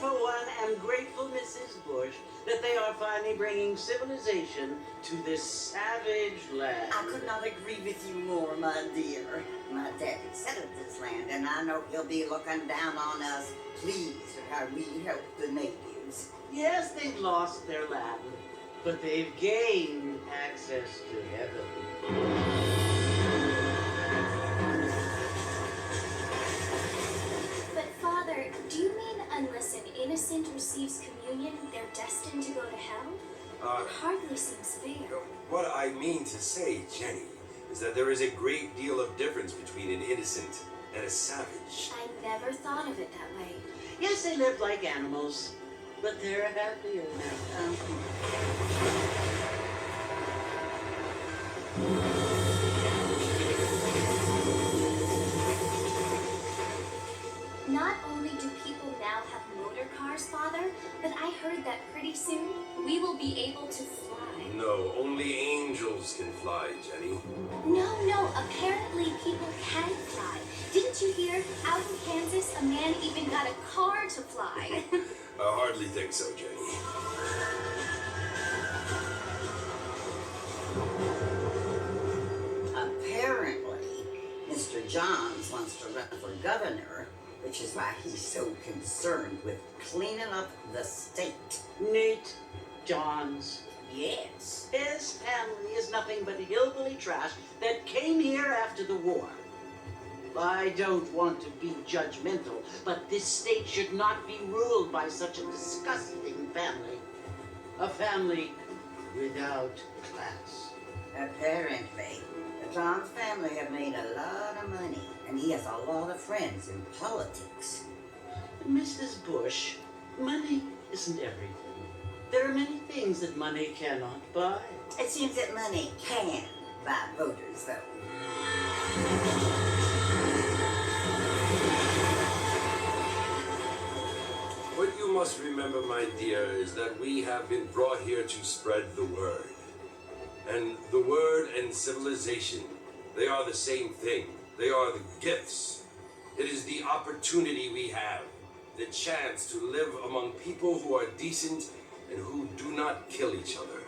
for one, am grateful, Mrs. Bush, that they are finally bringing civilization to this savage land. I could not agree with you more, my dear. My daddy settled this land, and I know he'll be looking down on us, pleased with how we help the natives. Yes, they've lost their land, but they've gained access to heaven. But Father, do you mean unless an innocent receives communion, they're destined to go to hell? It hardly seems fair. What I mean to say, Jenny, is that there is a great deal of difference between an innocent and a savage. I never thought of it that way. Yes, they live like animals, but they're happier now. Not only do people now have motor cars, Father, but I heard that pretty soon we will be able to fly. No, only angels can fly, Jenny. No, apparently people can fly. Didn't you hear? Out in Kansas, a man even got a car to fly. I hardly think so, Jenny. Apparently, Mr. Johns wants to run for governor, which is why he's so concerned with cleaning up the state. Nate Johns. Yes. His family is nothing but hillbilly trash that came here after the war. I don't want to be judgmental, but this state should not be ruled by such a disgusting family. A family without class. Apparently, the Johns family have made a lot of money, and he has a lot of friends in politics. Mrs. Bush, money isn't everything. There are many things that money cannot buy. It seems that money can buy voters, though. What you must remember, my dear, is that we have been brought here to spread the word. And the word and civilization, they are the same thing. They are the gifts. It is the opportunity we have, the chance to live among people who are decent and who do not kill each other,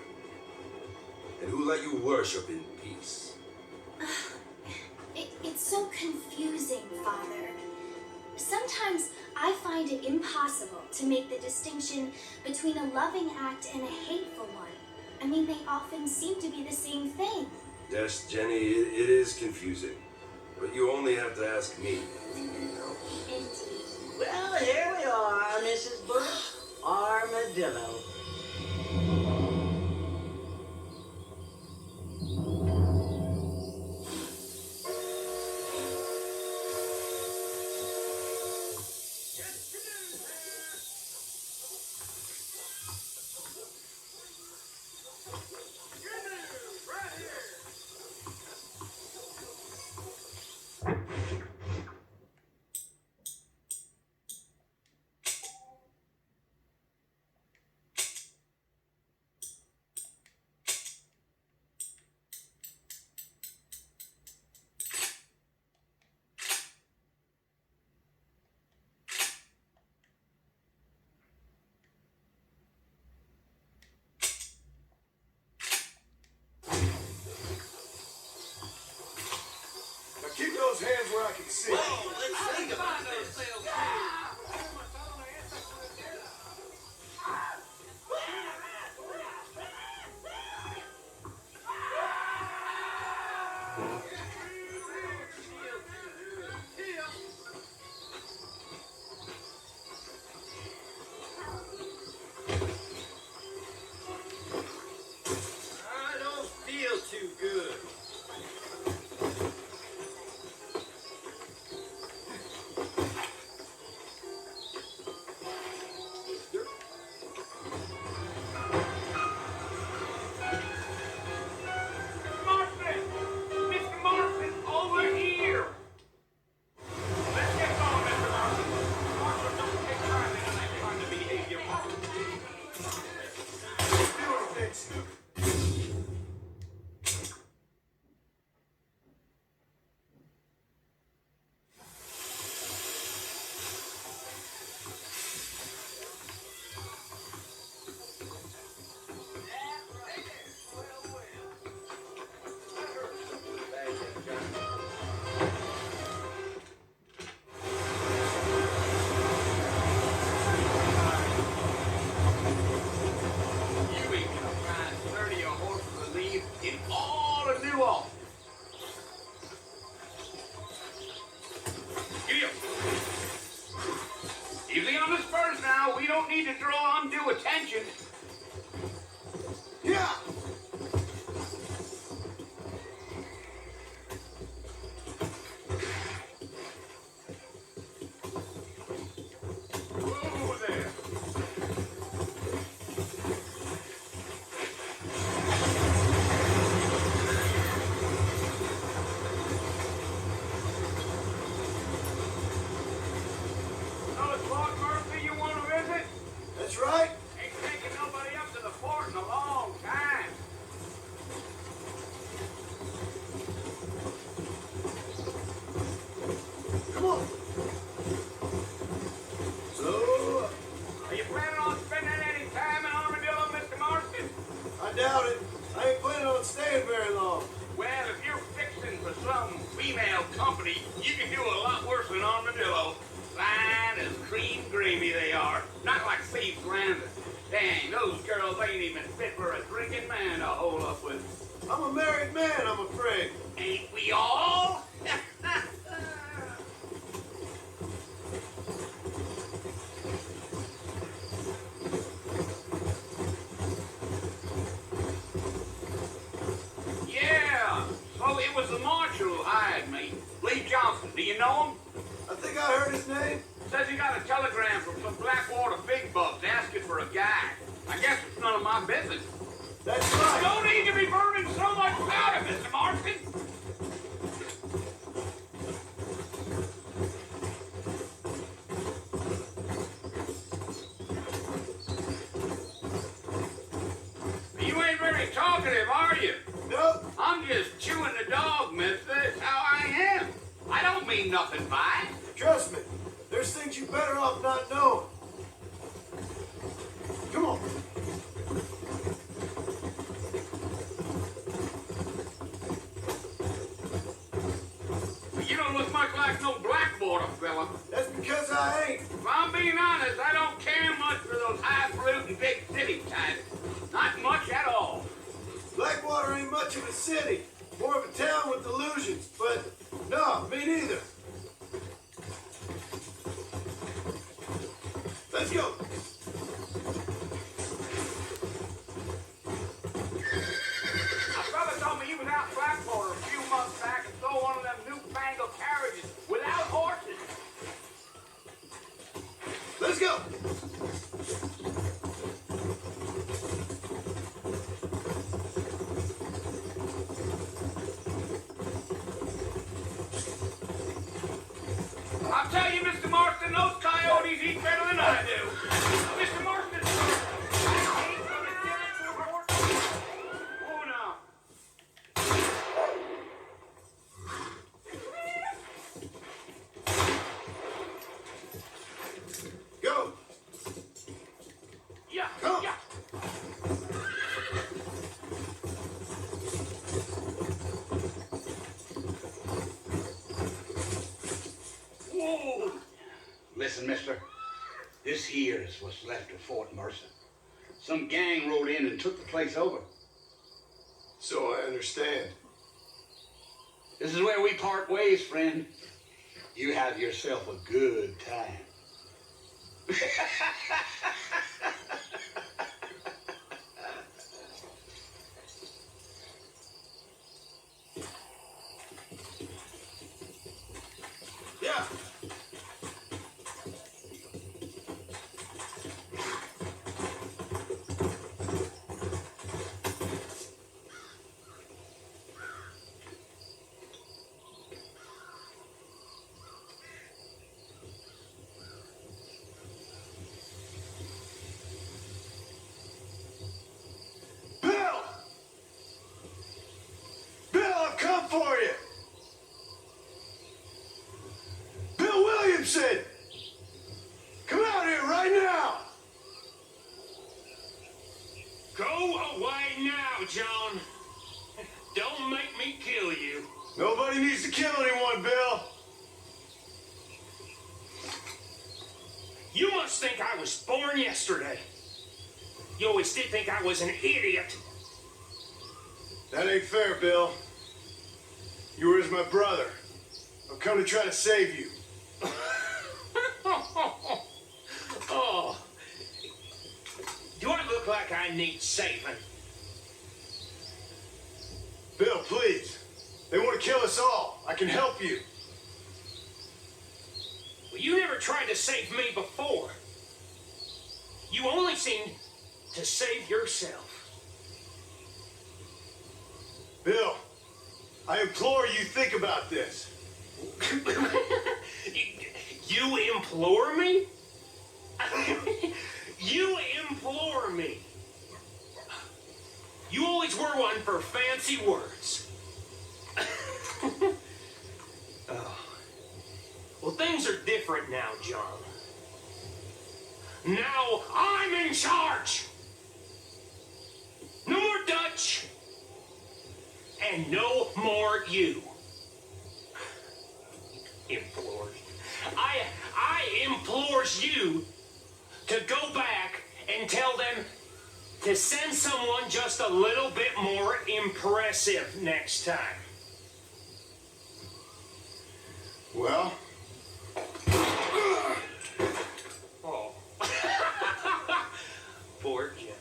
and who let you worship in peace. It's so confusing, Father. Sometimes I find it impossible to make the distinction between a loving act and a hateful one. I mean, they often seem to be the same thing. Yes, Jenny, it is confusing, but you only have to ask me. Indeed. Well, here we are, Mrs. Bush. Armadillo. don't need to draw undue attention. Yeah! Whoa there. Oh, it's Lord Mercer you want to visit? That's right. Ain't taking nobody up to the fort in a long time. Come on. So, Are you planning on spending any time in Armadillo, Mr. Marston? I doubt it. I ain't planning on staying very long. Well, if you're fixing for some female company, you can do a lot worse than Armadillo. Fine as cream gravy they are. Not like Steve's Landing. Dang, those girls ain't even fit for a drinking man to hole up with. I'm a married man, I'm afraid. Ain't we all? Yeah, so it was the marshal who hired me. Lee Johnson, do you know him? I think I heard his name. Says he got a telegram from some Blackwater big bucks asking for a guy. I guess it's none of my business. That's right. No need to be burning so much powder, Mr. Marston. You ain't very talkative, are you? Nope. I'm just chewing the dog, mister. That's how I am. I don't mean nothing by it. Trust me. There's things you better off not knowing. Come on. You don't look much like no Blackwater fella. That's because I ain't. If I'm being honest, I don't care much for those highfalutin big city types. Not much at all. Blackwater ain't much of a city. More of a town with illusions. But, no, me neither. Let's go. A fella told me he was out in Blackwater a few months back and stole one of them newfangled carriages without horses. Let's go. I'll tell you, Mr. Marston, those coyotes eat better than I do. Mr. Marston, I ain't gonna get it for horses. Oh, no. Go. Yeah, Come. yeah. Whoa. Listen, mister. This here is what's left of Fort Mercer. Some gang rode in and took the place over. So I understand. This is where we part ways, friend. You have yourself a good time. Yeah. Bill! Bill, I've come for you! Bill Williamson! Come out here right now! Go away now, John. Don't make me kill you. Nobody needs to kill anyone, Bill. You must think I was born yesterday. You always did think I was an idiot. That ain't fair, Bill. You were as my brother. I've come to try to save you. Oh, I need saving. Bill, please. They want to kill us all. I can help you. Well, you never tried to save me before. You only seem to save yourself. Bill, I implore you, think about this. You implore me? You implore me. You always were one for fancy words. Oh. Well, things are different now, John. Now I'm in charge. No more Dutch. And no more you. Implores. I implores you to go back and tell them to send someone just a little bit more impressive next time. Well, Oh. Poor John.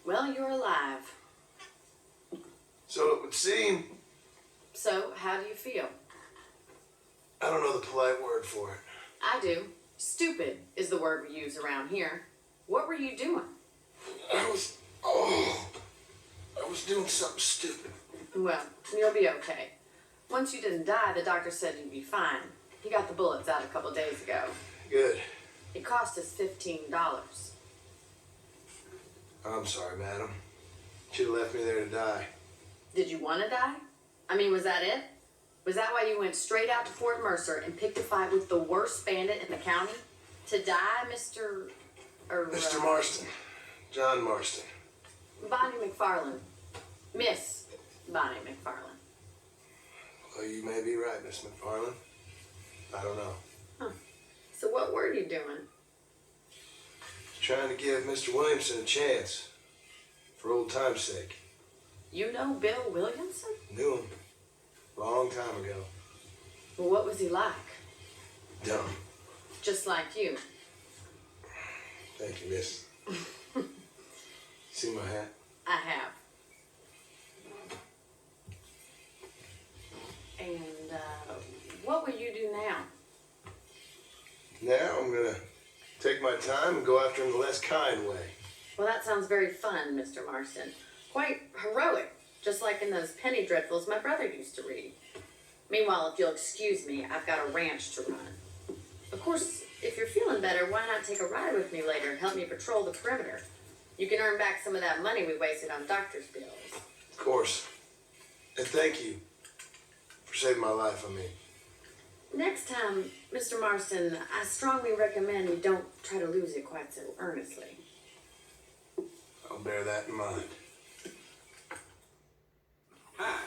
Well, you're alive. so it would seem. So, how do you feel? I don't know the polite word for it. I do. Stupid is the word we use around here. What were you doing? I was doing something stupid. Well, you'll be okay. Once you didn't die, the doctor said you'd be fine. He got the bullets out a couple days ago. Good. It cost us $15. I'm sorry, madam. Should have left me there to die. Did you want to die? I mean, was that it? Was that why you went straight out to Fort Mercer and picked a fight with the worst bandit in the county? To die, Mr. Mr. Marston. John Marston. Bonnie McFarland. Miss Bonnie McFarland. Well, you may be right, Miss McFarland. I don't know. Huh. So what were you doing? Trying to give Mr. Williamson a chance. For old time's sake. You know Bill Williamson? Knew him. Long time ago. Well, what was he like? Dumb. Just like you. Thank you, miss. See my hat? I have. And, what will you do now? Now I'm gonna take my time and go after him the less kind way. Well, that sounds very fun, Mr. Marston. Quite heroic, just like in those penny dreadfuls my brother used to read. Meanwhile, if you'll excuse me, I've got a ranch to run. Of course, if you're feeling better, why not take a ride with me later and help me patrol the perimeter? You can earn back some of that money we wasted on doctor's bills. Of course. And thank you for saving my life, I mean. Next time, Mr. Marston, I strongly recommend you don't try to lose it quite so earnestly. I'll bear that in mind. Hi.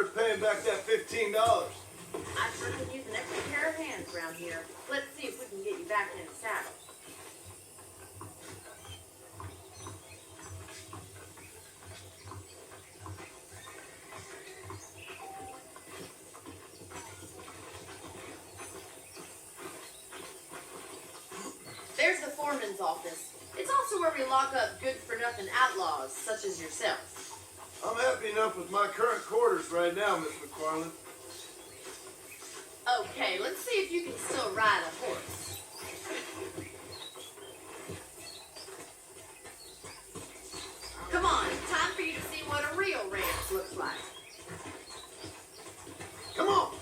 started paying back that $15. I sure could use an extra pair of hands around here. Let's see if we can get you back in the saddle. There's the foreman's office. It's also where we lock up good-for-nothing outlaws, such as yourself. I'm happy enough with my current quarters right now, Miss McFarland. Okay, let's see if you can still ride a horse. Come on, time for you to see what a real ranch looks like. Come on!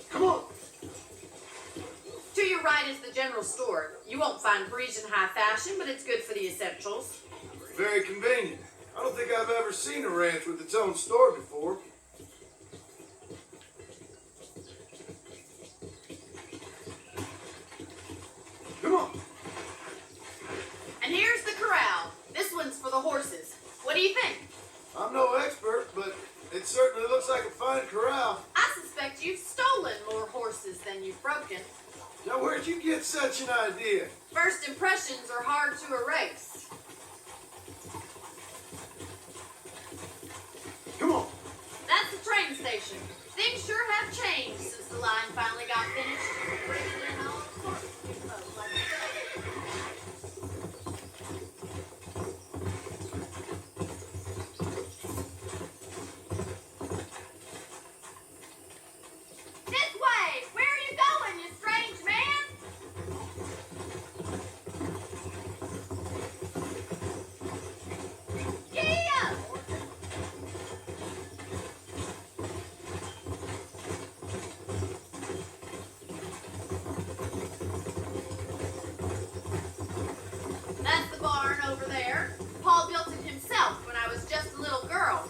Come on! To your right is the general store. You won't find Parisian high fashion, but it's good for the essentials. Very convenient. I don't think I've ever seen a ranch with its own store before. Come on! And here's the corral. This one's for the horses. What do you think? I'm no expert, but it certainly looks like a fine corral. I suspect you've stolen more horses than you've broken. Now, where'd you get such an idea? First impressions are hard to erase. Come on! That's the train station. Things sure have changed since the line finally got finished. Bringing in all sorts of new folks like this way! Where are you going, you strange man? Giddy up! That's the barn over there. Paul built it himself when I was just a little girl.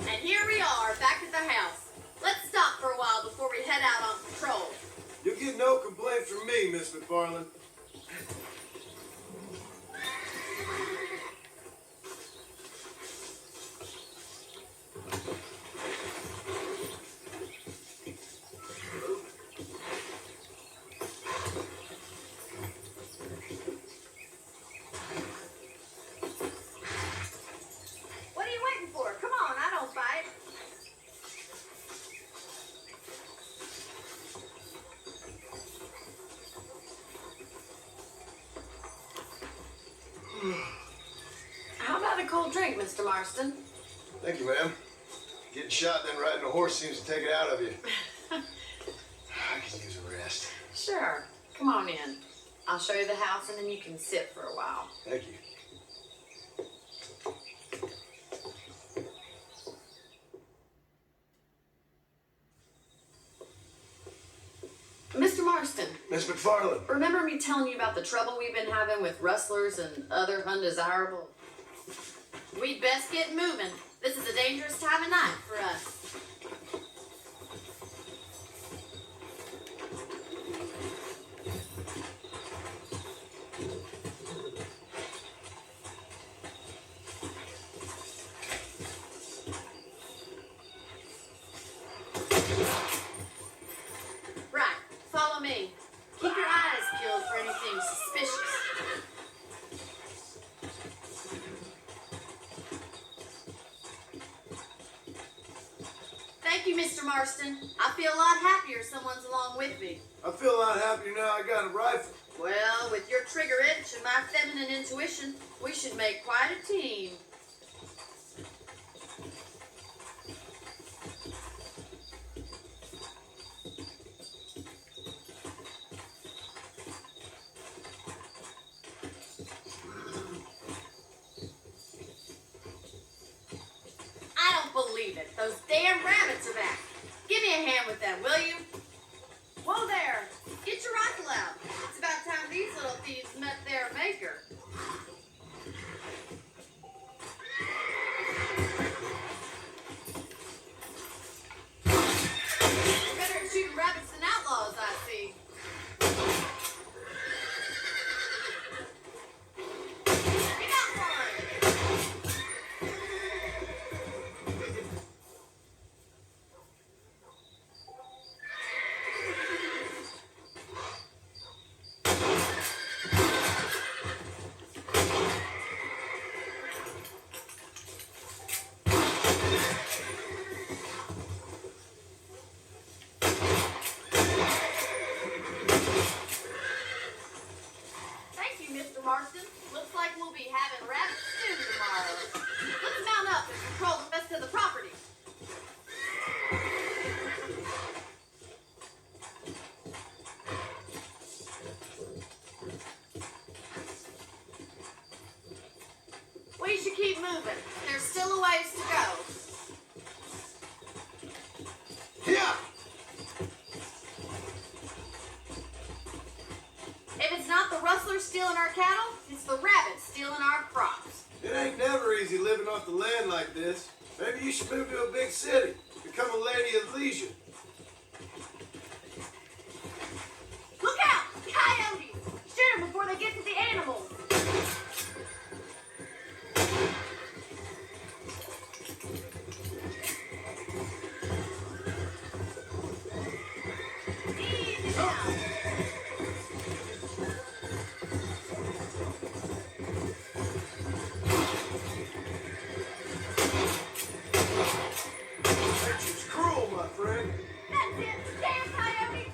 And here we are, back at the house. Let's stop for a while before we head out on patrol. You'll get no complaint from me, Miss McFarland. What are you waiting for? Come on, I don't bite. How about a cold drink, Mr. Marston? Thank you, ma'am. Getting shot then riding a horse seems to take it out of you. I could use a rest. Sure. Come on in. I'll show you the house and then you can sit for a while. Thank you. Mr. Marston, Miss McFarland. remember me telling you about the trouble we've been having with rustlers and other undesirable? We'd best get moving. This is a dangerous time of night for us. Right, follow me. Keep your eyes peeled for anything suspicious. Thank you, Mr. Marston. I feel a lot happier someone's along with me. I feel a lot happier now I got a rifle. Well, with your trigger itch and my feminine intuition, we should make quite a team. I don't believe it. Those damn rabbits are back. Give me a hand with them, will you? Whoa there! Get your rifle out. It's about time these little thieves met their maker. rabbit stew tomorrow. Let's mount up and control the rest of the property. We should keep moving. There's still a ways to go. Yeah! If it's not the rustlers stealing our cattle, it's the rabbits stealing our crops. It ain't never easy living off the land like this. Maybe you should move to a big city. Become a lady of leisure. Look out! Coyotes! Shoot them before they get to the animals. Easy now. Nature's cruel, my friend. That's it! Damn coyotes!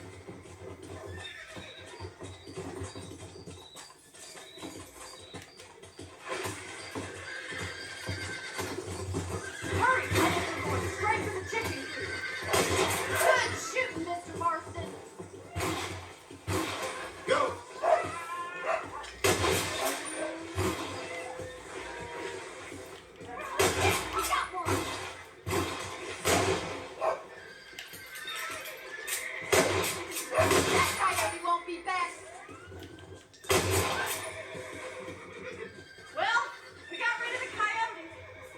Hurry! We're going straight to the chicken coop. Good shooting, Mr. Marston. Go! We got one. That coyote won't be back. Well, we got rid of the coyote.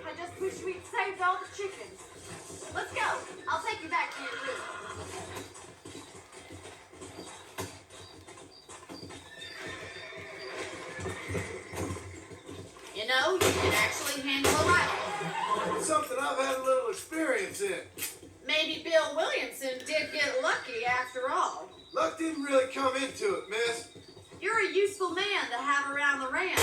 I just wish we'd saved all the chickens. Let's go. I'll take you back to your room. You know, you can actually handle a rifle. It's something I've had a little experience in. Maybe Bill Williamson did get lucky after all. Luck didn't really come into it, miss. You're a useful man to have around the ranch.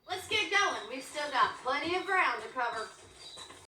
Let's get going. We've still got plenty of ground to cover.